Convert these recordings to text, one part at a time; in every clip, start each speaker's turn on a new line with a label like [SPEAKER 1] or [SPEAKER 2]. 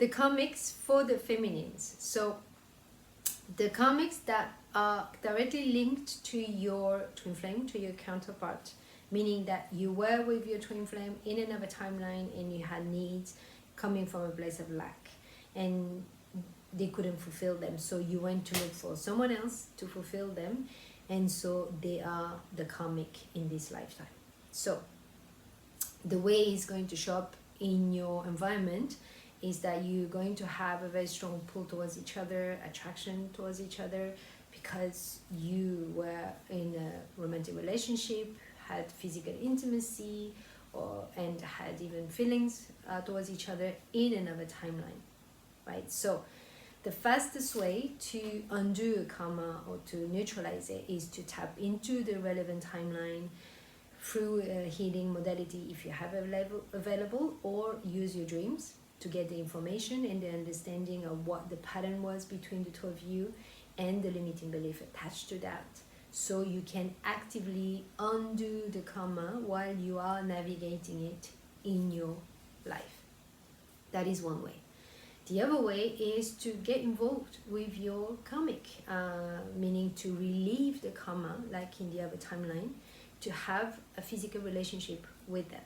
[SPEAKER 1] the karmics for the feminines. So the karmics that are directly linked to your twin flame, to your counterpart, meaning that you were with your twin flame in another timeline and you had needs coming from a place of lack and they couldn't fulfill them, so you went to look for someone else to fulfill them, and so they are the karmic in this lifetime. So the way it's going to show up in your environment is that you're going to have a very strong pull towards each other, attraction towards each other, because you were in a romantic relationship, had physical intimacy, and had even feelings towards each other in another timeline, right? So the fastest way to undo a karma or to neutralize it is to tap into the relevant timeline through a healing modality if you have available, or use your dreams to get the information and the understanding of what the pattern was between the two of you and the limiting belief attached to that, so you can actively undo the karma while you are navigating it in your life. That is one way. The other way is to get involved with your karmic, meaning to relieve the karma, like in the other timeline, to have a physical relationship with them.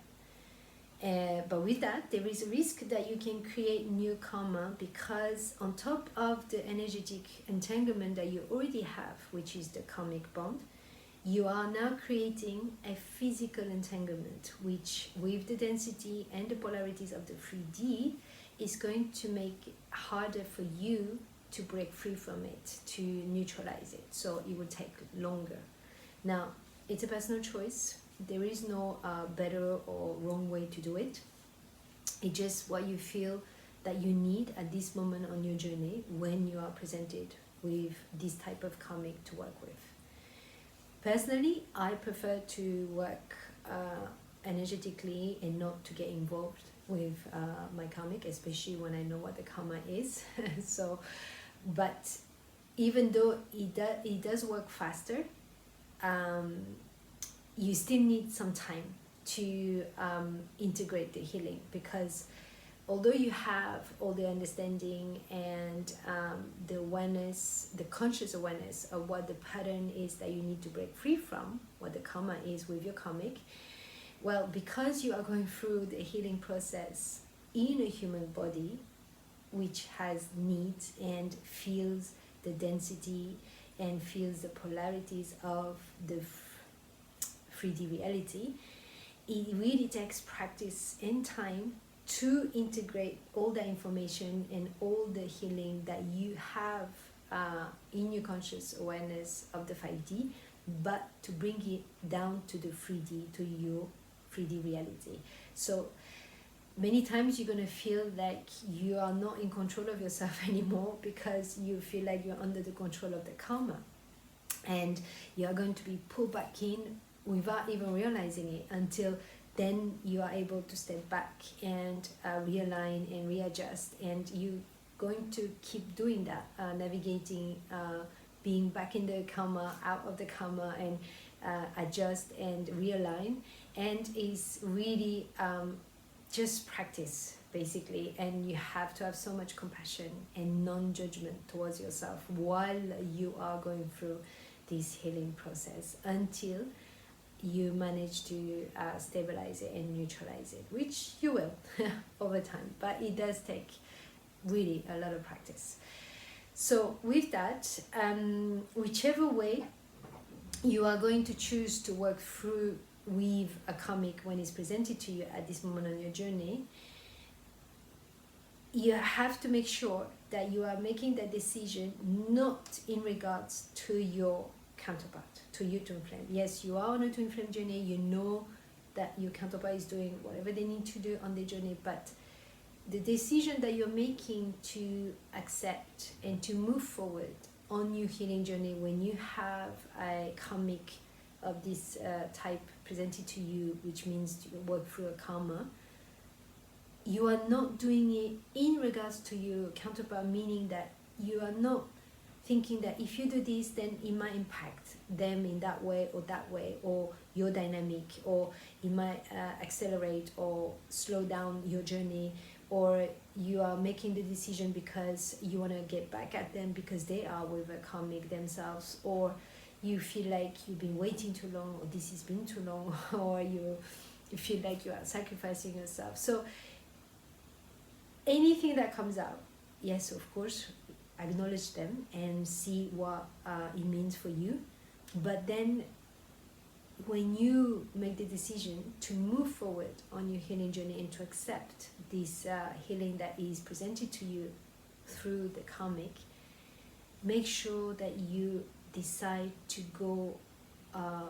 [SPEAKER 1] But with that, there is a risk that you can create new karma, because on top of the energetic entanglement that you already have, which is the karmic bond, you are now creating a physical entanglement, which with the density and the polarities of the 3D is going to make it harder for you to break free from it, to neutralize it. So it will take longer. Now, it's a personal choice. There is no better or wrong way to do it. It's just what you feel that you need at this moment on your journey when you are presented with this type of karmic to work with. Personally, I prefer to work energetically and not to get involved with my karmic, especially when I know what the karma is. So, but even though it does work faster, you still need some time to integrate the healing, because although you have all the understanding and the awareness, the conscious awareness of what the pattern is that you need to break free from, what the karma is with your karmic, well, because you are going through the healing process in a human body, which has needs and feels the density and feels the polarities of the 3D reality, it really takes practice and time to integrate all the information and all the healing that you have in your conscious awareness of the 5D, but to bring it down to the 3D, to your 3D reality. So many times you're going to feel like you are not in control of yourself anymore, because you feel like you're under the control of the karma, and you are going to be pulled back in without even realizing it, until then you are able to step back and realign and readjust, and you're going to keep doing that, navigating, being back in the karma, out of the karma, and adjust and realign. And it's really just practice, basically, and you have to have so much compassion and non-judgment towards yourself while you are going through this healing process, until you manage to stabilize it and neutralize it, which you will over time, but it does take really a lot of practice. So with that, whichever way you are going to choose to work through with a karmic when it's presented to you at this moment on your journey, you have to make sure that you are making that decision not in regards to your counterpart, to your twin flame. Yes, you are on a twin flame journey, you know that your counterpart is doing whatever they need to do on their journey, but the decision that you're making to accept and to move forward on your healing journey when you have a karmic of this type presented to you, which means to work through a karma, you are not doing it in regards to your counterpart, meaning that you are not thinking that if you do this, then it might impact them in that way, or your dynamic, or it might accelerate or slow down your journey or you are making the decision because you want to get back at them because they are with a karmic themselves, or you feel like you've been waiting too long, or this has been too long, or you feel like you are sacrificing yourself. So anything that comes out, yes, of course, acknowledge them and see what it means for you. But then when you make the decision to move forward on your healing journey and to accept this healing that is presented to you through the karmic, make sure that you decide to go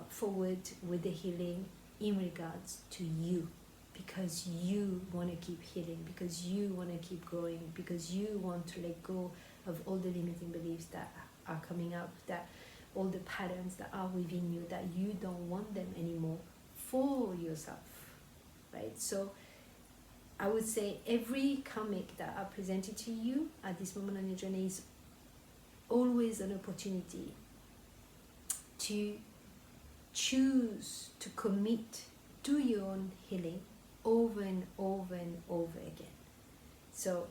[SPEAKER 1] forward with the healing in regards to you, because you want to keep healing, because you want to keep growing, because you want to let go of all the limiting beliefs that are coming up, that all the patterns that are within you, that you don't want them anymore for yourself, right? So I would say every karmic that are presented to you at this moment on your journey is always an opportunity to choose to commit to your own healing over and over and over again. So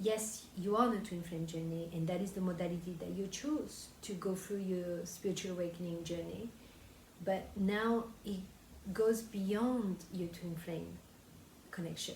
[SPEAKER 1] yes, you are on a twin flame journey, and that is the modality that you chose to go through your spiritual awakening journey. But now it goes beyond your twin flame connection.